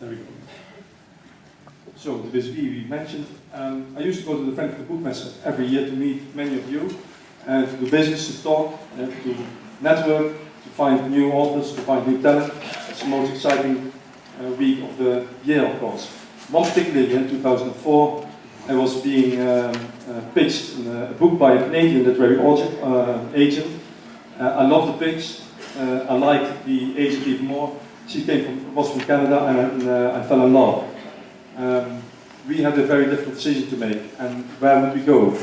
There we go. So, the VSB we mentioned. I used to go to the Frankfurt Book Messe every year to meet many of you, and to do business, to talk, to network, to find new authors, to find new talent. It's the most exciting week of the year, of course. One particular year, in 2004, I was being pitched in a book by a Canadian literary agent. I loved the pitch. I liked the agent even more. She was from Canada, and I fell in love. We had a very difficult decision to make, and where would we go?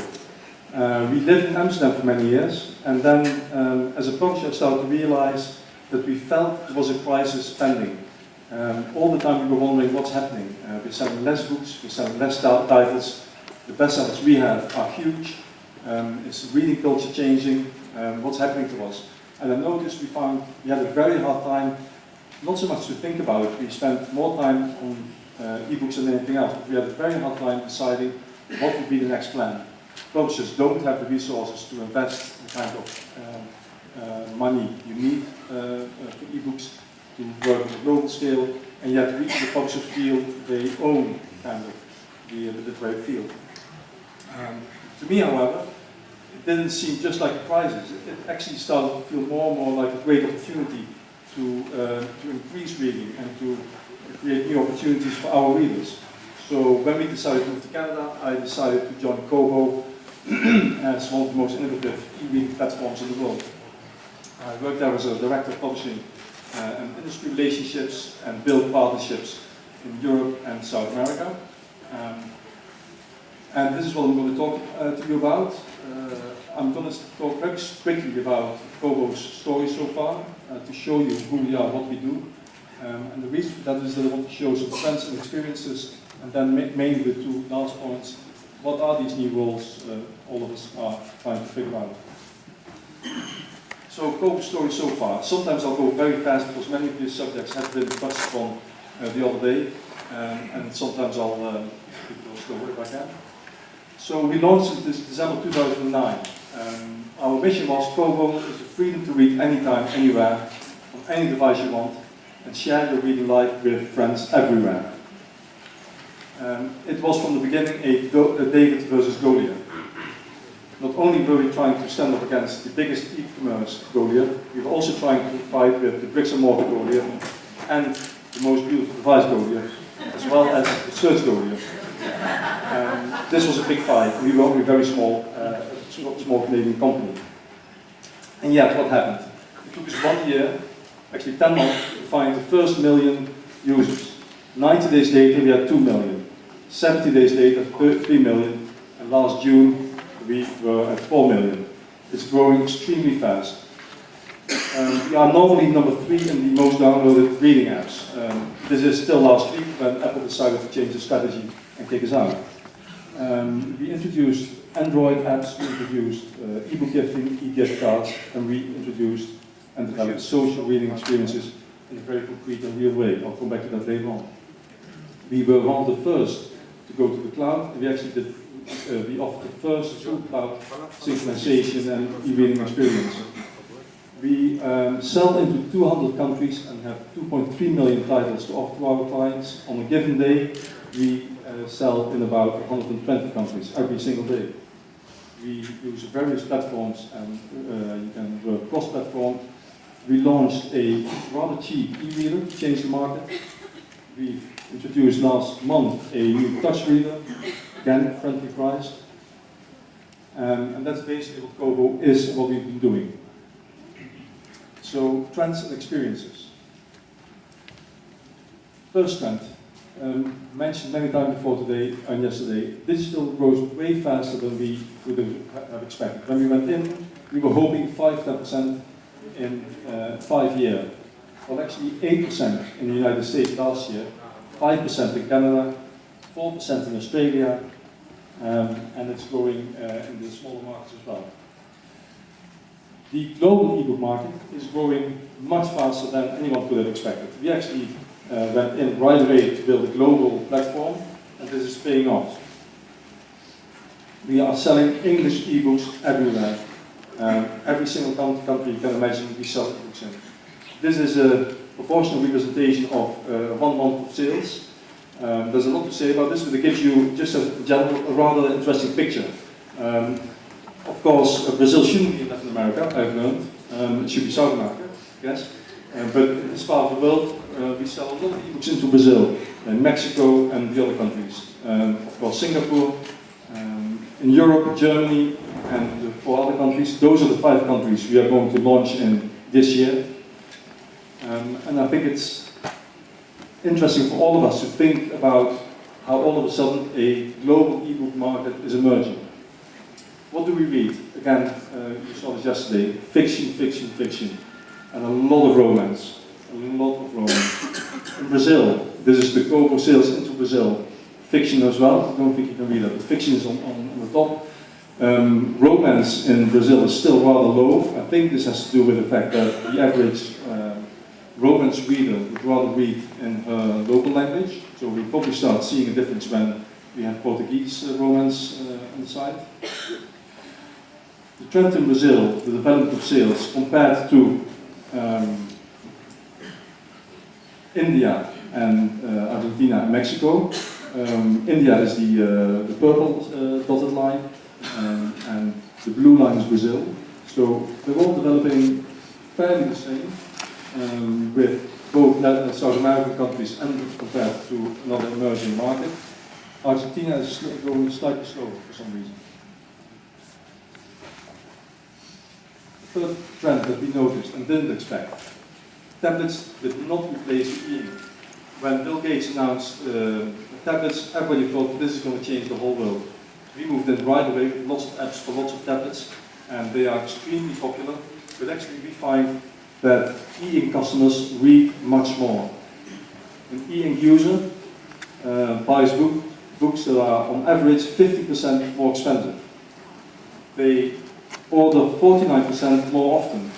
We lived in Amsterdam for many years, and then as a publisher I started to realize that we felt there was a crisis pending. All the time we were wondering what's happening. We're selling less books, we're selling less titles. The bestsellers we have are huge. It's reading culture changing. What's happening to us? And I noticed we had a very hard time, not so much to think about it. We spent more time on ebooks than anything else, but we had a very hard time deciding what would be the next plan. Publishers don't have the resources to invest the kind of money you need for ebooks to work on a global scale, and yet we, the publishers, feel they own kind of the literary field. To me, however, it didn't seem just like a crisis. It actually started to feel more and more like a great opportunity to increase reading and to create new opportunities for our readers. So when we decided to move to Canada, I decided to join Kobo as one of the most innovative e-reading platforms in the world. I worked there as a director of publishing and industry relationships and built partnerships in Europe and South America. And this is what I'm going to talk to you about. I'm going to talk very quickly about Kobo's story so far, to show you who we are, what we do. And the reason for that is that I want to show some trends and experiences, and then mainly the two last points. What are these new roles all of us are trying to figure out? So, Kobo's story so far. Sometimes I'll go very fast because many of these subjects have been touched upon the other day, and sometimes I'll keep those slower if I can. So we launched in December 2009. Our mission was Kobo is the freedom to read anytime, anywhere, on any device you want, and share your reading life with friends everywhere. It was from the beginning a David versus Goliath. Not only were we trying to stand up against the biggest e-commerce Goliath, we were also trying to fight with the bricks and mortar Goliath and the most beautiful device Goliath, as well as the search Goliath. This was a big fight. We were only a very small Canadian company. And yet, what happened? It took us 1 year, actually 10 months, to find the first 1 million users. 90 days later, we had 2 million. 70 days later, 3 million. And last June, we were at 4 million. It's growing extremely fast. We are normally number 3 in the most downloaded reading apps. This is still last week when Apple decided to change the strategy and kick us out. We introduced Android apps, we introduced ebook gifting, e-gift cards, and we introduced and developed social reading experiences in a very concrete and real way. I'll come back to that later on. We were one of the first to go to the cloud, and we actually did, we offered the first true cloud synchronization and e-reading experience. We sell into 200 countries and have 2.3 million titles to offer to our clients. On a given day, we sell in about 120 countries every single day. We use various platforms and you can work cross-platform. We launched a rather cheap e-reader to change the market. We introduced last month a new touch reader, again friendly priced. And that's basically what Kobo is and what we've been doing. So, trends and experiences. First trend, mentioned many times before today and yesterday, digital grows way faster than we would have expected. When we went in, we were hoping 5-10% in 5 years. Well, actually 8% in the United States last year, 5% in Canada, 4% in Australia, and it's growing in the smaller markets as well. The global ebook market is growing much faster than anyone could have expected. We actually went in right away to build a global platform, and this is paying off. We are selling English ebooks everywhere. Every single country you can imagine we sell ebooks in. This is a proportional representation of 1 month of sales. There's a lot to say about this, but it gives you just a general, a rather interesting picture. Of course, Brazil shouldn't be in Latin America, I've learned. It should be South America, yes. But in this part of the world, we sell a lot of e-books into Brazil, and Mexico, and the other countries. Of course, Singapore, in Europe, Germany, and 4 other countries. Those are the 5 countries we are going to launch in this year. And I think it's interesting for all of us to think about how all of a sudden a global e-book market is emerging. What do we read? Again, you saw this yesterday, fiction, fiction, fiction, and a lot of romance. A lot of romance. In Brazil, this is the Kobo sales into Brazil. Fiction as well, I don't think you can read that, but fiction is on the top. Romance in Brazil is still rather low. I think this has to do with the fact that the average romance reader would rather read in her local language. So we probably start seeing a difference when we have Portuguese romance on the side. The trend in Brazil, the development of sales compared to India and Argentina and Mexico. India is the purple dotted line, and the blue line is Brazil. So they're all developing fairly the same, with both South American countries and compared to another emerging market. Argentina is going slightly slower for some reason. The third trend that we noticed and didn't expect: tablets did not replace e-ink. When Bill Gates announced tablets, everybody thought this is going to change the whole world. We moved in right away with lots of apps for lots of tablets, and they are extremely popular. But actually we find that e-ink customers read much more. An e-ink user buys books that are on average 50% more expensive. They order 49% more often.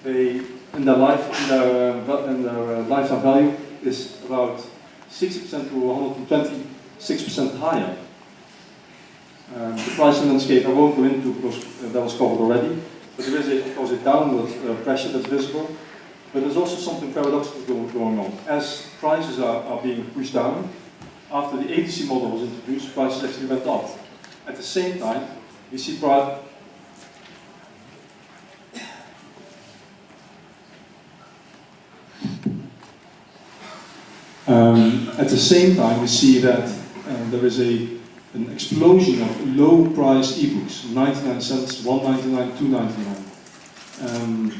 They, in their lifetime value is about 60% to 126% higher. The pricing landscape I won't go into because that was covered already, but there is of course a downward pressure that's visible, but there's also something paradoxical going on. As prices are being pushed down, after the agency model was introduced, prices actually went up. At the same time, we see that there is an explosion of low-priced ebooks, 99 cents, $1.99, $2.99.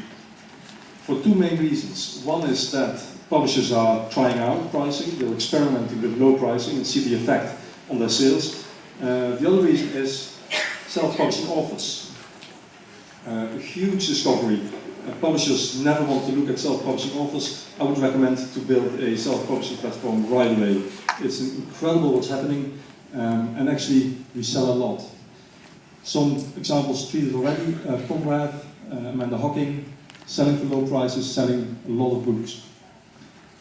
For 2 main reasons. One is that publishers are trying out pricing, they're experimenting with low pricing and see the effect on their sales. The other reason is self-publishing authors. A huge discovery. Publishers never want to look at self-publishing authors. I would recommend to build a self-publishing platform right away. It's incredible what's happening, and actually we sell a lot. Some examples treated already: Congresso, Amanda Hocking, selling for low prices, selling a lot of books.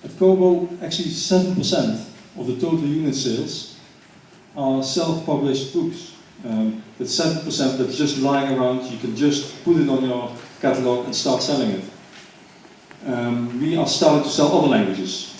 At Kobo, actually 7% of the total unit sales are self-published books. That's 7% that's just lying around. You can just put it on your catalog and start selling it. We are starting to sell other languages.